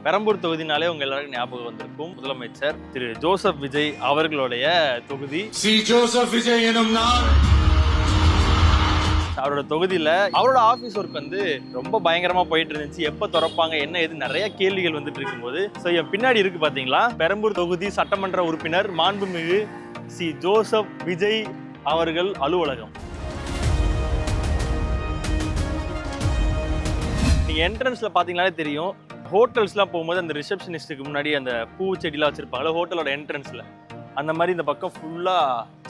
பெரம்பூர் தொகுதினாலே உங்க எல்லாருக்கும் ஞாபகம் வந்திருக்கும் முதலமைச்சர் திரு ஜோசப் விஜய் அவர்களுடைய தொகுதி. ஜோசப் விஜய் எனும் நான் அவரோட தொகுதியில அவரோட ஆபீஸ் ஒர்க் வந்து ரொம்ப பயங்கரமா போயிட்டு இருந்துச்சு. எப்ப திறப்பாங்க என்ன எது நிறைய கேள்விகள் வந்துட்டு இருக்கும்போது என் பின்னாடி இருக்கு பாத்தீங்களா, பெரம்பூர் தொகுதி சட்டமன்ற உறுப்பினர் மாண்புமிகு சி ஜோசப் விஜய் அவர்கள் அலுவலகம். நீங்க என்ட்ரன்ஸ்ல பாத்தீங்கன்னாலே தெரியும், ஹோட்டல்ஸ்லாம் போகும்போது அந்த ரிசப்ஷனிஸ்டுக்கு முன்னாடி அந்த பூ செடிலாம் வச்சிருப்பாங்களா ஹோட்டலோட என்ட்ரன்ஸ்ல, அந்த மாதிரி இந்த பக்கம் ஃபுல்லா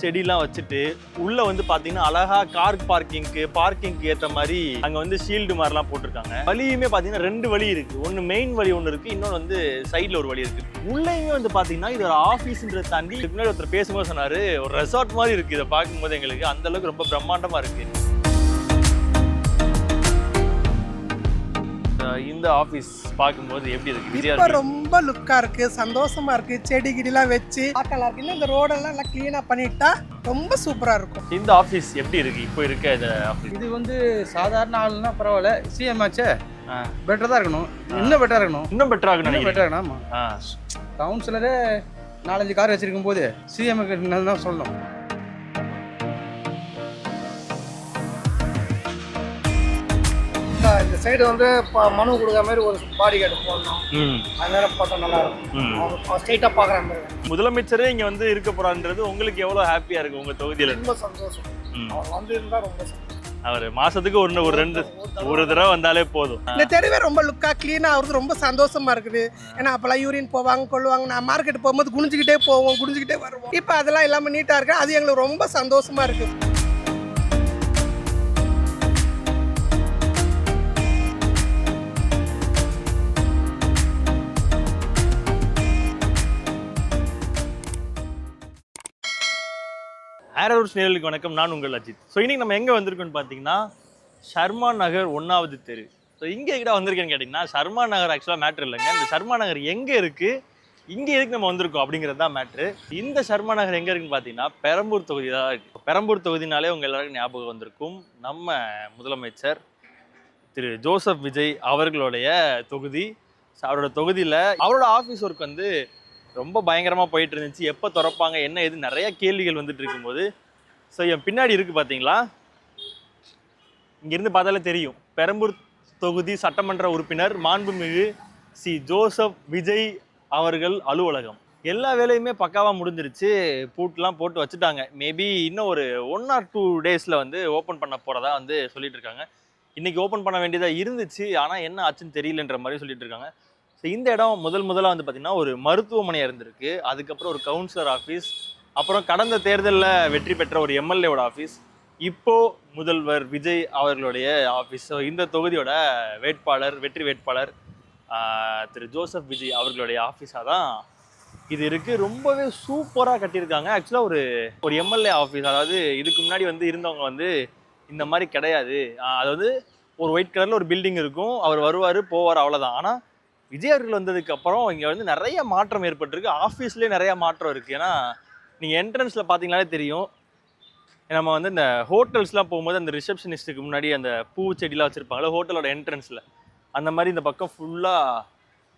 செடிலாம் வச்சுட்டு உள்ள வந்து பாத்தீங்கன்னா அழகா கார் பார்க்கிங்க்கு ஏற்ற மாதிரி அங்க வந்து ஷீல்டு மாதிரிலாம் போட்டிருக்காங்க. வழியுமே பாத்தீங்கன்னா ரெண்டு வழி இருக்கு, ஒன்னு மெயின் வழி ஒன்று இருக்கு, இன்னொன்று வந்து சைட்ல ஒரு வழி இருக்கு. உள்ளேயுமே வந்து பாத்தீங்கன்னா இது ஒரு ஆஃபீஸ்ன்றதை தாண்டி முன்னாடி ஒருத்தர் பேசும்போது சொன்னாரு ஒரு ரெசார்ட் மாதிரி இருக்கு. இதை பார்க்கும்போது எங்களுக்கு அந்த அளவுக்கு ரொம்ப பிரம்மாண்டமா இருக்கு. இந்த ஆபீஸ் பார்க்கும்போது எப்படி இருக்கு? இப்ப ரொம்ப லுக்கா இருக்கு, சந்தோஷமா இருக்கு. செடி கிடிலாம் வச்சு பார்க்கலாம் இருக்கு. இந்த ரோடெல்லாம் நல்லா கிளீனா பண்ணிட்டா ரொம்ப சூப்பரா இருக்கும். இந்த ஆபீஸ் எப்படி இருக்கு இப்போ இருக்க இந்த ஆபீஸ்? இது வந்து சாதாரண ஆளுனா பரவாயில்ல, சிஎம் ஆச்சே பெட்டரா தான் இருக்கணும், இன்னும் பெட்டரா இருக்கணும், இன்னும் பெட்டரா இருக்கணும், பெட்டரா இருக்கணும். ஆமா, கவுன்சிலரே 4-5 கார் வச்சிருக்கும் போது சிஎம்க்கு தான் சொல்லணும். இந்த சைடு வந்து மனு கொடுக்குற மாதிரி ஒரு பாடி கார்டு போடணும், அதனால பார்த்தா நல்லா இருக்கும். ஸ்ட்ரைட்டா பாக்குற மாதிரி முதலமைச்சரே இங்க வந்து இருக்க போறான்றது உங்களுக்கு எவ்வளவு ஹாப்பியா இருக்கு உங்க தொகுதியில? ரொம்ப சந்தோஷம். அவர் வந்து இருந்தா ரொம்ப சந்தோஷம். அவர் மாசத்துக்கு ஒரு தடவை வந்தாலே போதும். இந்த தெருவே ரொம்ப லுக்கா கிளீனா அவருக்கு ரொம்ப சந்தோஷமா இருக்குது. ஏன்னா அப்பெல்லாம் யூரின் போவாங்க கொள்ளுவாங்க, நான் மார்க்கெட் போகும்போது குனிஞ்சுக்கிட்டே போவோம், குனிஞ்சுக்கிட்டே வருவோம். இப்போ அதெல்லாம் இல்லாம நீட்டா இருக்கு, அது எங்களுக்கு ரொம்ப சந்தோஷமா இருக்கு. ஆரோஸ் நேயர்களுக்கு வணக்கம், நான் உங்கள் அஜித். இன்னைக்கு நம்ம எங்கே வந்திருக்கோம்னு பார்த்தீங்கன்னா ஷர்மா நகர் 1வது தெரு. இங்கே எங்கடா வந்திருக்கேன்னு கேட்டிங்கன்னா, ஷர்மா நகர் ஆக்சுவலாக மேட்ரு இல்லைங்க. இந்த ஷர்மா நகர் எங்கே இருக்குது, இங்கே எதுக்கு நம்ம வந்திருக்கோம் அப்படிங்கிறது தான் மேட்ரு. இந்த ஷர்மா நகர் எங்கே இருக்குன்னு பார்த்தீங்கன்னா பெரம்பூர் தொகுதி தான் இருக்குது. பெரம்பூர் தொகுதினாலே உங்கள் எல்லாருக்கும் ஞாபகம் வந்திருக்கும், நம்ம முதலமைச்சர் திரு ஜோசப் விஜய் அவர்களுடைய தொகுதி. அவரோட தொகுதியில் அவரோட ஆஃபீஸ் ஒர்க் வந்து ரொம்ப பயங்கரமாக போயிட்டு இருந்துச்சு. எப்போ திறப்பாங்க என்ன எது நிறைய கேள்விகள் வந்துட்டு இருக்கும்போது என் பின்னாடி இருக்குது பார்த்தீங்களா, இங்கேருந்து பார்த்தாலே தெரியும், பெரம்பூர் தொகுதி சட்டமன்ற உறுப்பினர் மாண்புமிகு சி ஜோசப் விஜய் அவர்கள் அலுவலகம். எல்லா வேலையுமே பக்காவாக முடிஞ்சிருச்சு, பூட்டெலாம் போட்டு வச்சுட்டாங்க. மேபி இன்னும் ஒரு 1 or 2 டேஸில் வந்து ஓப்பன் பண்ண போகிறதா வந்து சொல்லிட்டு இருக்காங்க. இன்றைக்கி ஓப்பன் பண்ண வேண்டியதாக இருந்துச்சு, ஆனால் என்ன ஆச்சுன்னு தெரியலன்ற மாதிரி சொல்லிட்டு இருக்காங்க. இந்த இடம் முதலாக வந்து பார்த்திங்கன்னா ஒரு மருத்துவமனையாக இருந்திருக்கு, அதுக்கப்புறம் ஒரு கவுன்சிலர் ஆஃபீஸ், அப்புறம் கடந்த தேர்தலில் வெற்றி பெற்ற ஒரு எம்எல்ஏவோட ஆஃபீஸ், இப்போது முதல்வர் விஜய் அவர்களுடைய ஆஃபீஸ். இந்த தொகுதியோட வெற்றி வேட்பாளர் திரு ஜோசப் விஜய் அவர்களுடைய ஆஃபீஸாக தான் இது இருக்குது. ரொம்பவே சூப்பராக கட்டியிருக்காங்க. ஆக்சுவலாக ஒரு எம்எல்ஏ ஆஃபீஸ், அதாவது இதுக்கு முன்னாடி வந்து இருந்தவங்க வந்து இந்த மாதிரி கிடையாது. அதாவது ஒரு ஒயிட் கலரில் ஒரு பில்டிங் இருக்கும், அவர் வருவார் போவார், அவ்வளோதான். ஆனால் விஜய் அவர்கள் வந்ததுக்கு அப்புறம் இங்கே வந்து நிறைய மாற்றம் ஏற்பட்டிருக்கு. ஆஃபீஸ்லேயே நிறைய மாற்றம் இருக்குது. ஏன்னா நீங்கள் என்ட்ரன்ஸில் பார்த்தீங்கன்னாலே தெரியும், நம்ம வந்து இந்த ஹோட்டல்ஸ்லாம் போகும்போது அந்த ரிசப்ஷனிஸ்ட்டுக்கு முன்னாடி அந்த பூ செடிலாம் வச்சுருப்பாங்களா ஹோட்டலோட என்ட்ரன்ஸில், அந்த மாதிரி இந்த பக்கம் ஃபுல்லாக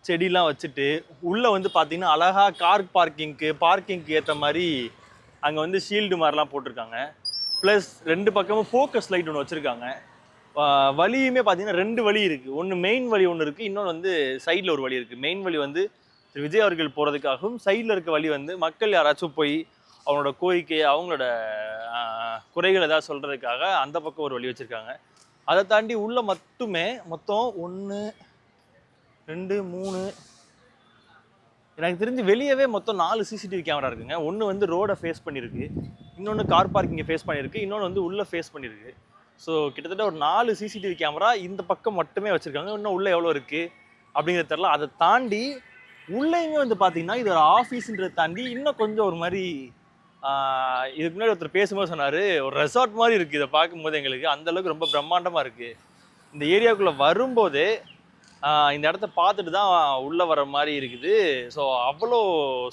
செடிலாம் வச்சுட்டு உள்ளே வந்து பார்த்தீங்கன்னா அழகா கார் பார்க்கிங்க்கு ஏற்ற மாதிரி அங்கே வந்து ஷீல்டு மாதிரிலாம் போட்டிருக்காங்க. ப்ளஸ் 2 பக்கமும் ஃபோக்கஸ் லைட் ஒன்று வச்சுருக்காங்க. வழியுமே பார்த்தீங்கன்னா 2 வழி இருக்குது, ஒன்று மெயின் வழி ஒன்று இருக்குது, இன்னொன்று வந்து சைடில் ஒரு வழி இருக்குது. மெயின் வழி வந்து திரு விஜய் அவர்கள் போகிறதுக்காகவும், சைடில் இருக்க வழி வந்து மக்கள் யாராச்சும் போய் அவங்களோட கோரிக்கையை அவங்களோட குறைகள் ஏதாவது சொல்கிறதுக்காக அந்த பக்கம் ஒரு வழி வச்சுருக்காங்க. அதை தாண்டி உள்ளே மொத்தம் 1 2 3 எனக்கு தெரிஞ்சு வெளியவே மொத்தம் 4 சிசிடிவி கேமரா இருக்குங்க. ஒன்று வந்து ரோடை ஃபேஸ் பண்ணியிருக்கு, இன்னொன்று கார் பார்க்கிங்கை ஃபேஸ் பண்ணியிருக்கு, இன்னொன்று வந்து உள்ளே ஃபேஸ் பண்ணியிருக்கு. கிட்டத்தட்ட ஒரு 4 சிசிடிவி கேமரா இந்த பக்கம் மட்டுமே வச்சுருக்காங்க. இன்னும் உள்ளே எவ்வளோ இருக்குது அப்படிங்கிறது தெரியல. அதை தாண்டி உள்ளேயுமே வந்து பார்த்தீங்கன்னா இது ஒரு ஆஃபீஸுன்றதை தாண்டி இன்னும் கொஞ்சம் ஒரு மாதிரி இதுக்கு முன்னாடி ஒருத்தர் பேசும்போது சொன்னார் ஒரு ரெசார்ட் மாதிரி இருக்குது. இதை பார்க்கும்போது எங்களுக்கு அந்தளவுக்கு ரொம்ப பிரம்மாண்டமாக இருக்குது. இந்த ஏரியாவுக்குள்ளே வரும்போதே இந்த இடத்த பார்த்துட்டு தான் உள்ளே வர மாதிரி இருக்குது. அவ்வளோ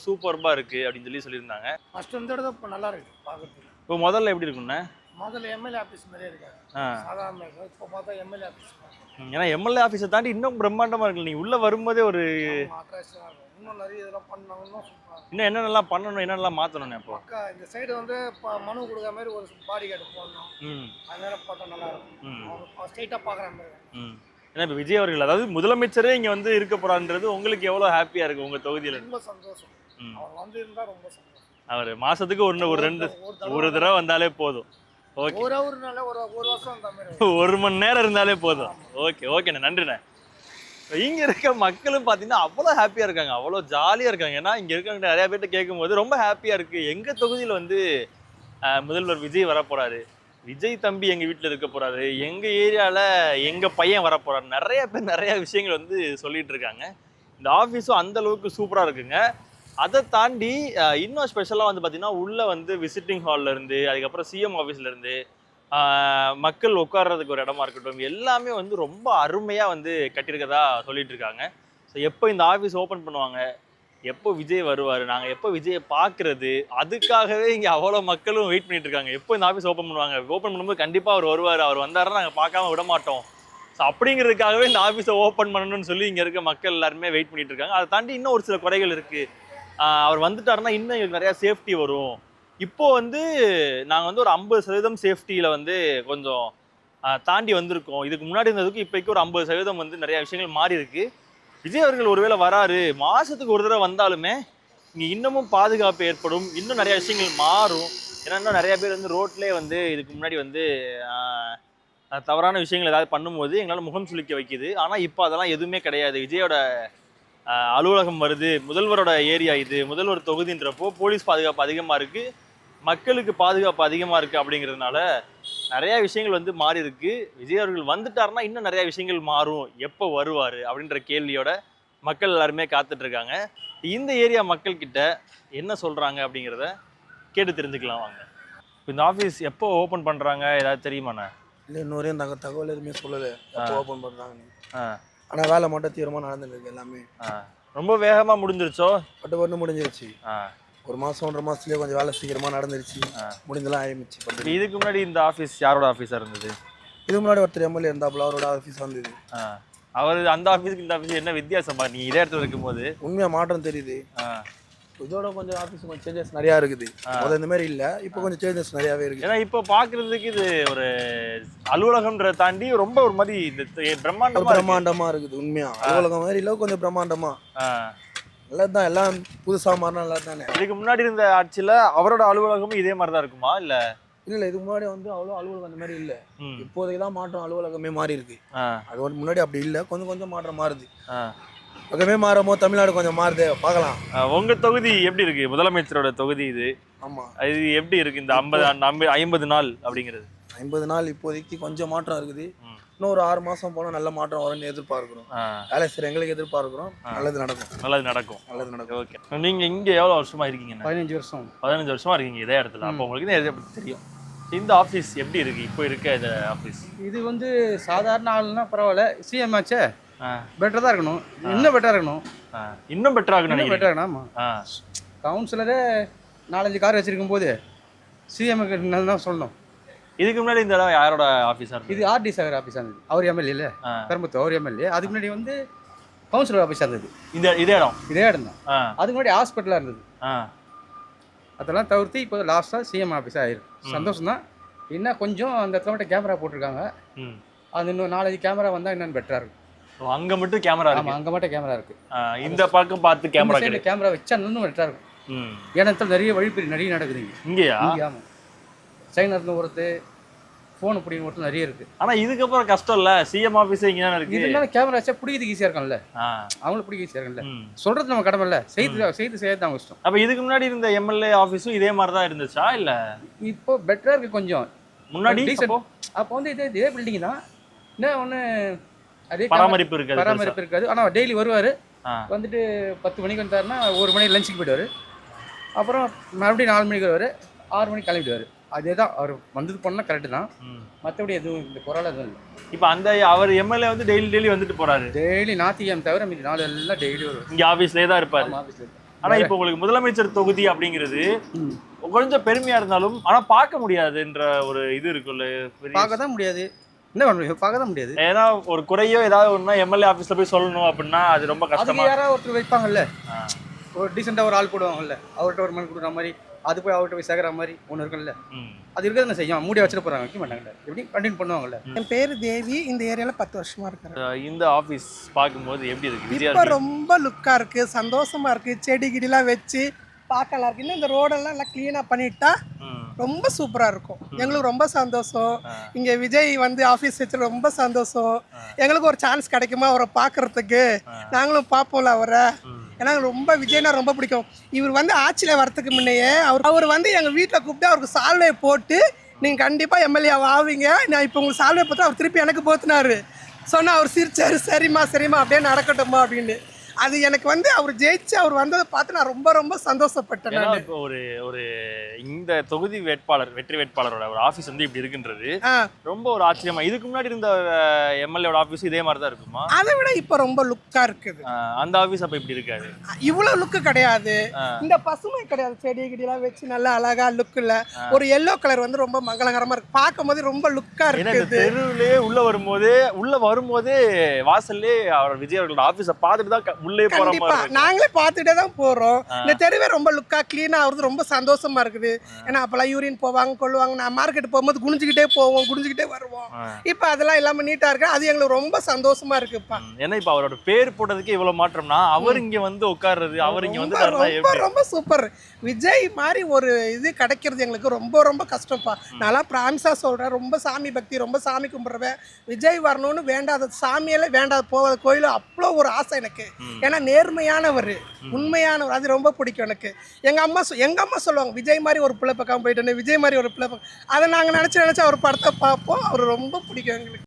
சூப்பர்பாக இருக்குது அப்படின்னு சொல்லியிருந்தாங்க. ஃபர்ஸ்ட் இந்த இடத்த இப்போ நல்லா இருக்குது பார்க்குறதுக்கு. இப்போ முதல்ல எப்படி இருக்குண்ணே? முதல்ல எம்எல்ஏ ஆஃபீஸ் மாதிரியே இருக்காது, சாதாரண இருக்கும். இப்போ பார்த்தா எம்எல்ஏ ஆஃபீஸ் ஏன்னா எம்எல்ஏ ஆஃபீஸை தாண்டி இன்னும் பிரம்மாண்டமா இருக்கு. நீங்க உள்ள வரும்போதே ஒரு இன்னும் நிறைய இதெல்லாம் பண்ணாங்கன்னா இன்னும் என்னென்னலாம் பண்ணணும், என்னென்னலாம் மாத்தணும் அப்போ. இந்த சைடு வந்து மனு கொடுக்குற மாதிரி ஒரு பாடி கார்டு போடணும். அதனால பார்த்தா நல்லா இருக்கும். ஸ்ட்ரைட்டாக பார்க்குற மாதிரி. ஏன்னா இப்போ விஜய் அவர்கள், அதாவது முதலமைச்சரே இங்க வந்து இருக்க போறான்றது உங்களுக்கு எவ்வளவு ஹாப்பியா இருக்கு உங்க தொகுதியில? ரொம்ப சந்தோஷம். அவர் வந்து இருந்தா ரொம்ப சந்தோஷம். அவர் மாசத்துக்கு ஒரு தடவை வந்தாலே போதும். ஓகே, ஒரு நாள் ஒரு வருஷம் அந்த மாதிரி ஒரு மணி நேரம் இருந்தாலே போதும். ஓகே ஓகேண்ணே, நன்றிண்ணே. இங்க இருக்க மக்களும் பாத்தீங்கன்னா அவ்வளோ ஹாப்பியா இருக்காங்க, அவ்வளோ ஜாலியா இருக்காங்க. ஏன்னா இங்க இருக்க நிறைய பேர்ட்ட கேட்கும்போது ரொம்ப ஹாப்பியா இருக்கு. எங்க தொகுதியில வந்து முதல்வர் விஜய் வரப்போறாரு, விஜய் தம்பி எங்க வீட்டுல இருக்க போறாரு, எங்க ஏரியால எங்க பையன் வரப்போறாரு, நிறைய பேர் நிறைய விஷயங்கள் வந்து சொல்லிட்டு இருக்காங்க. இந்த ஆஃபீஸும் அந்த அளவுக்கு சூப்பரா இருக்குங்க. அதை தாண்டி இன்னும் ஸ்பெஷலாக வந்து பார்த்தீங்கன்னா உள்ள வந்து விசிட்டிங் ஹால்ல இருந்து, அதுக்கப்புறம் சிஎம் ஆஃபீஸ்ல இருந்து மக்கள் உட்கார்றதுக்கு ஒரு இடமா இருக்கட்டும், எல்லாமே வந்து ரொம்ப அருமையாக வந்து கட்டியிருக்கதா சொல்லிட்டு இருக்காங்க. ஸோ எப்போ இந்த ஆஃபீஸ் ஓப்பன் பண்ணுவாங்க, எப்போ விஜய் வருவார், நாங்கள் எப்போ விஜயை பார்க்குறது, அதுக்காகவே இங்கே அவ்வளோ மக்களும் வெயிட் பண்ணிட்டு இருக்காங்க. எப்போ இந்த ஆஃபீஸ் ஓப்பன் பண்ணுவாங்க, ஓப்பன் பண்ணும்போது கண்டிப்பாக அவர் வருவார், அவர் வந்தாருன்னா நாங்கள் பார்க்காம விட மாட்டோம். ஸோ அப்படிங்கிறதுக்காகவே இந்த ஆஃபீஸை ஓப்பன் பண்ணணும்னு சொல்லி இங்கே இருக்க மக்கள் எல்லாருமே வெயிட் பண்ணிட்டு இருக்காங்க. அதை தாண்டி இன்னும் ஒரு சில குறைகள் இருக்குது. அவர் வந்துட்டாருன்னா இன்னும் எங்களுக்கு நிறையா சேஃப்டி வரும். இப்போ வந்து நாங்கள் வந்து ஒரு 50% சேஃப்டியில் வந்து கொஞ்சம் தாண்டி வந்திருக்கோம். இதுக்கு முன்னாடி இருந்ததுக்கு இப்போக்கு ஒரு 50% வந்து நிறைய விஷயங்கள் மாறி இருக்கு. விஜய் அவர்கள் ஒருவேளை வராரு, மாசத்துக்கு ஒரு தடவை வந்தாலுமே இங்கே இன்னமும் பாதுகாப்பு ஏற்படும், இன்னும் நிறைய விஷயங்கள் மாறும். ஏன்னா இன்னும் நிறைய பேர் வந்து ரோட்லேயே வந்து இதுக்கு முன்னாடி வந்து தவறான விஷயங்கள் ஏதாவது பண்ணும்போது எங்களால் முகம் சுளிக்க வைக்குது. ஆனால் இப்போ அதெல்லாம் எதுவுமே கிடையாது. விஜயோட அலுவலகம் வருது, முதல்வரோட ஏரியா இது, முதல்வர் தொகுதின்றப்போ போலீஸ் பாதுகாப்பு அதிகமாக இருக்கு, மக்களுக்கு பாதுகாப்பு அதிகமாக இருக்கு. அப்படிங்கிறதுனால நிறைய விஷயங்கள் வந்து மாறி இருக்கு. விஜய் அவர்கள் வந்துட்டாருன்னா இன்னும் நிறைய விஷயங்கள் மாறும். எப்போ வருவார் அப்படின்ற கேள்வியோட மக்கள் எல்லாருமே காத்துட்டு இருக்காங்க. இந்த ஏரியா மக்கள் கிட்ட என்ன சொல்றாங்க அப்படிங்கிறத கேட்டு தெரிஞ்சுக்கலாம் வாங்க. இந்த ஆஃபீஸ் எப்போ ஓப்பன் பண்றாங்க ஏதாவது தெரியுமாண்ணா? இல்லை, இன்னொரு தகவல் எதுவுமே சொல்லலை எப்போ ஓப்பன் பண்ணுறாங்கன்னு. ஆனால் வேலை மட்டும் தீவிரமாக நடந்துருக்கு எல்லாமே. ரொம்ப வேகமாக முடிஞ்சிருச்சோ? பட்டு முடிஞ்சிருச்சு. ஒரு மாதம் 1.5 மாதத்துலேயே கொஞ்சம் வேலை சீக்கிரமாக நடந்துருச்சு, முடிஞ்செல்லாம் ஆரம்பிச்சு. பட்டு இதுக்கு முன்னாடி இந்த ஆஃபீஸ் யாரோட ஆஃபீஸாக இருந்தது? இதுக்கு முன்னாடி ஒருத்தர் எம்எல்ஏ இருந்தாப்புல, அவரோட ஆஃபீஸ் வந்தது. அவர் அந்த ஆஃபீஸுக்கு இந்த ஆஃபீஸ் என்ன வித்தியாசமா நீ இதே இடத்துல இருக்கும்போது? உண்மையாக மாற்றம் தெரியுது. இதோட கொஞ்சம் ஆஃபீஸ் கொஞ்சம் சேஞ்சஸ் நிறையா இருக்குது. அது இந்த மாதிரி இல்லை, இப்போ கொஞ்சம் சேஞ்சஸ் நிறையாவே இருக்குது. ஏன்னா இப்போ பார்க்குறதுக்கு இது ஒரு அலுவலகம்ன்றதை தாண்டி ரொம்ப ஒரு மாதிரி பிரம்மாண்டமாக இருக்குது. உண்மையாக அலுவலகம் மாதிரி இல்லை, கொஞ்சம் பிரம்மாண்டமாக நல்லது தான். எல்லாம் புதுசாக மாறினா நல்லா தானே. இதுக்கு முன்னாடி இருந்த ஆட்சியில் அவரோட அலுவலகமும் இதே மாதிரி தான் இருக்குமா? இல்லை இல்லை, இதுக்கு முன்னாடி வந்து அவ்வளோ அலுவலகம் அந்த மாதிரி இல்லை. இப்போதைக்கு தான் மாற்றம், அலுவலகமே மாறி இருக்கு. அது வந்து முன்னாடி அப்படி இல்லை, கொஞ்சம் கொஞ்சம் மாற்றம் மாறுது. பக்கமே மாறும்போது தமிழ்நாடு கொஞ்சம் மாறுது, பார்க்கலாம். உங்க தொகுதி எப்படி இருக்கு? முதலமைச்சரோட தொகுதி இது. ஆமா, இது எப்படி இருக்கு இந்த 50 நாள் அப்படிங்கிறது? 50 நாள் இப்போதைக்கு கொஞ்சம் மாற்றம் இருக்குது. இன்னும் ஒரு 6 மாசம் போனால் நல்ல மாற்றம் வரும்னு எதிர்பார்க்கிறோம். வேலை செய்யற எங்களுக்கு எதிர்பார்க்கிறோம். நல்லது நடக்கும். ஓகே, நீங்க இங்க எவ்வளவு வருஷமா இருக்கீங்க? 15 வருஷம். 15 வருஷமா இருக்கீங்க இதே இடத்துல. அப்போ உங்களுக்கு இதை பத்தி தெரியும். இந்த ஆஃபீஸ் எப்படி இருக்கு இப்போ இருக்க இந்த ஆஃபீஸ்? இது வந்து சாதாரண ஆளுன்னா பரவாயில்ல, சிஎம் ஆச்சே பெட்டர் தான் இருக்கணும். இன்னும் பெட்டராக இருக்கணும். இன்னும் பெட்டராக இருக்கணும். ஆமாம், கவுன்சிலரே 4-5 கார் வச்சிருக்கும் போது சிஎம்க்கு தான் சொல்லணும். இதுக்கு முன்னாடி இந்த இடம் யாரோட ஆஃபீஸாக இருக்குது? இது ஆர்டி சாகர் ஆஃபீஸாக இருந்தது. அவர் எம்எல்ஏ இல்லை, பெரம்பத்தூர் அவர் எம்எல்ஏ. அதுக்கு முன்னாடி வந்து கவுன்சிலர் ஆஃபீஸாக இருந்தது. இதே இடம் தான். அதுக்கு முன்னாடி ஹாஸ்பிட்டலாக இருந்தது. அதெல்லாம் தவிர்த்து இப்போ லாஸ்ட்டாக சிஎம் ஆஃபீஸாக ஆயிருக்கு. சந்தோஷம் தான். இன்னும் கொஞ்சம் அந்த இடத்துல மட்டும் கேமரா போட்டிருக்காங்க. அது இன்னும் 4-5 கேமரா வந்தால் இன்னும் பெட்டராக இருக்கும். அங்கே மட்டும் கேமரா இருக்கு? அங்கே மட்டும் கேமரா இருக்கு. இந்த பக்கம் பார்த்து கேமரா கேமரா வச்சா இன்னும் பெட்டராக இருக்கும். ஏன்னா நிறைய வழிப்பறி நிறைய நடக்குது இங்கேயா? ஆமாம், சைனாத்துல ஒருத்தர் ஃபோன் பிடிக்கும் ஒருத்தர் நிறைய இருக்கு. ஆனால் இதுக்கப்புறம் கஷ்டம் இல்லை, சிஎம் ஆஃபீஸே இங்கே தானே இருக்கு. இதனால கேமரா வச்சா பிடிக்கிறதுக்கு ஈஸியாக இருக்கும்ல, அவங்களுக்கு பிடிக்க ஈஸியாக இருக்கும்ல. சொல்றது நம்ம கடமை இல்லை, செய்து அவங்க இஷ்டம். அப்போ இதுக்கு முன்னாடி இருந்த எம்எல்ஏ ஆஃபீஸும் இதே மாதிரி தான் இருந்துச்சா இல்லை இப்போ பெட்டராக இருக்கு? கொஞ்சம் முன்னாடி அப்போ வந்து இதே பில்டிங் தான். என்ன ஒன்று அதே பராமரிப்பு இருக்காது. ஆனால் டெய்லி வருவார், வந்துட்டு 10 மணிக்கு வந்தாருன்னா 1 மணிக்கு லஞ்சுக்கு போயிடுவார். அப்புறம் மறுபடியும் 4 மணிக்கு வருவார், 6 மணிக்கு கிளம்பிடுவார். அதே தான் அவர் வந்தது போனால் கரெக்டு தான். மற்றபடி எதுவும் இந்த குரல் எதுவும் இல்லை. இப்போ அந்த அவர் எம்எல்ஏ வந்து டெய்லி வந்துட்டு போறாரு. டெய்லி ஞாயிற்றுக்கிழமை தவிர மீதி நாள் எல்லாம் டெய்லி வருவார். இங்கே ஆஃபீஸ்லேயே தான் இருப்பார். ஆனால் இப்போ உங்களுக்கு முதலமைச்சர் தொகுதி அப்படிங்கிறது கொஞ்சம் பெருமையாக இருந்தாலும் ஆனால் பார்க்க முடியாதுன்ற ஒரு இது இருக்குல்ல? பார்க்க தான் முடியாது. என்ன பண்ண முடியும், பார்க்க தான் முடியாது. ஏன்னா ஒரு குறையோ ஏதாவது ஒன்றா எம்எல்ஏ ஆஃபீஸில் போய் சொல்லணும் அப்படின்னா அது ரொம்ப அதுக்கு கஷ்டமா யாராவது ஒருத்தர் வைப்பாங்கல்ல, ஒரு டீசெண்டாக ஒரு ஆள் போடுவாங்கல்ல, அவர்கிட்ட ஒரு மணி கொடுக்குற மாதிரி, அது போய் அவர்கிட்ட போய் சேர்க்குற மாதிரி ஒன்று இருக்குல்ல, அது இருக்கிறது செய்யும். மூடி வச்சுட்டு போகிறாங்க, வைக்க மாட்டாங்கல்ல, எப்படி கண்டினியூ பண்ணுவாங்கல்ல. என் பேர் தேவி, இந்த ஏரியாவில் 10 வருஷமா இருக்கிறேன். இந்த ஆஃபீஸ் பார்க்கும்போது எப்படி இருக்கு விஜயா? இப்போ ரொம்ப லுக்காக இருக்குது, சந்தோஷமா இருக்குது. செடி கிடிலாம் வச்சு பார்க்கலாம் இருக்கு. இன்னும் இந்த ரோடெல்லாம் நல்லா க்ளீனாக பண்ணிட்டா ரொம்ப சூப்பராக இருக்கும். எங்களுக்கு ரொம்ப சந்தோஷம். இங்கே விஜய் வந்து ஆஃபீஸ் வச்சு ரொம்ப சந்தோஷம். எங்களுக்கு ஒரு சான்ஸ் கிடைக்குமா அவரை பார்க்கறதுக்கு? நாங்களும் பார்ப்போம்ல அவரை. ஏன்னா ரொம்ப விஜய்னா ரொம்ப பிடிக்கும். இவர் வந்து ஆட்சியில் வரத்துக்கு முன்னையே அவர் வந்து எங்கள் வீட்டில் கூப்பிட்டு அவருக்கு சால்வை போட்டு நீங்கள் கண்டிப்பாக எம்எல்ஏ ஆவீங்க, நான் இப்போ உங்களுக்கு சால்வை போட்டு அவர் திருப்பி எனக்கு போத்துனாரு. சொன்னால் அவர் சிரிச்சாரு, சரிம்மா சரிம்மா அப்படியே நடக்கட்டும்மா அப்படின்னு. அது எனக்கு வந்து அவர் ஜெயிச்சு அவர் வந்ததை பார்த்து நான் ரொம்ப ரொம்ப சந்தோஷப்பட்டேன். இப்போ ஒரு இந்த தொகுதி வேட்பாளர், வெற்றி வேட்பாளரோட ஒரு ஆஃபீஸ் வந்து இப்படி இருக்குன்றது ரொம்ப ஒரு ஆச்சரியமா. இதுக்கு முன்னாடி இருந்த எம்எல்ஏட ஆஃபீஸ் இதே மாதிரி தான் இருக்குமா? அதை விட இப்போ ரொம்ப லுக்காக இருக்குது. அந்த ஆஃபீஸ் அப்போ இப்படி இருக்காது, இவ்வளோ லுக்கு கிடையாது. இந்த பசுமை கிடையாது, செடி கிடிலாம் வச்சு நல்லா அழகா லுக்கில் ஒரு எல்லோ கலர் வந்து ரொம்ப மங்களகரமாக இருக்கு. பார்க்கும் போது ரொம்ப லுக்காக இருக்குது. தெருவிலே உள்ள வரும்போதே வாசல்லே அவர் விஜய் அவர்களோட ஆஃபீஸை பார்த்துட்டு தான் உள்ளே போற கண்டிப்பா மாதிரி. நாங்களே பார்த்துட்டே தான் போறோம். இந்த தெருவே ரொம்ப லுக்கா கிளீனா ஆகுறது ரொம்ப சந்தோஷமா இருக்குது. ஏன்னா அப்பெல்லாம் யூரின் போவாங்க கொள்ளுவாங்க, நான் மார்க்கெட் போகும்போது குனிஞ்சுக்கிட்டே போவோம், குனிஞ்சுக்கிட்டே வருவோம். இப்போ அதெல்லாம் இல்லாம நீட்டா இருக்கு. அது எங்களுக்கு ரொம்ப சந்தோஷமா இருக்குப்பா. ஏன்னா இப்ப அவரோட பேர் போட்டதுக்கு இவ்வளவு மாற்றம்னா அவர் இங்க வந்து உட்கார்றது, அவர் இங்க வந்து ரொம்ப ரொம்ப சூப்பர். விஜய் மாதிரி ஒரு இது கிடைக்கிறது எங்களுக்கு ரொம்ப ரொம்ப கஷ்டம்ப்பா. நல்லா பிராமிஸா சொல்றேன். ரொம்ப சாமி பக்தி, ரொம்ப சாமி கும்பிடுறவன். விஜய் வரணும்னு வேண்டாத சாமியெல்லாம் வேண்டாத போகாத கோயிலும் அவ்வளோ ஒரு ஆசை எனக்கு. ஏன்னா நேர்மையானவர், உண்மையானவர். அது ரொம்ப பிடிக்கும் எனக்கு. எங்க அம்மா சொல்லுவாங்க, விஜய் மாதிரி ஒரு பிள்ளை பக்கம் போயிட்டேன்னு, விஜய் மாதிரி ஒரு பிள்ளை பக்கம். அதை நாங்கள் நினச்சி அவர் படத்தை பார்ப்போம். அவர் ரொம்ப பிடிக்கும் எங்களுக்கு.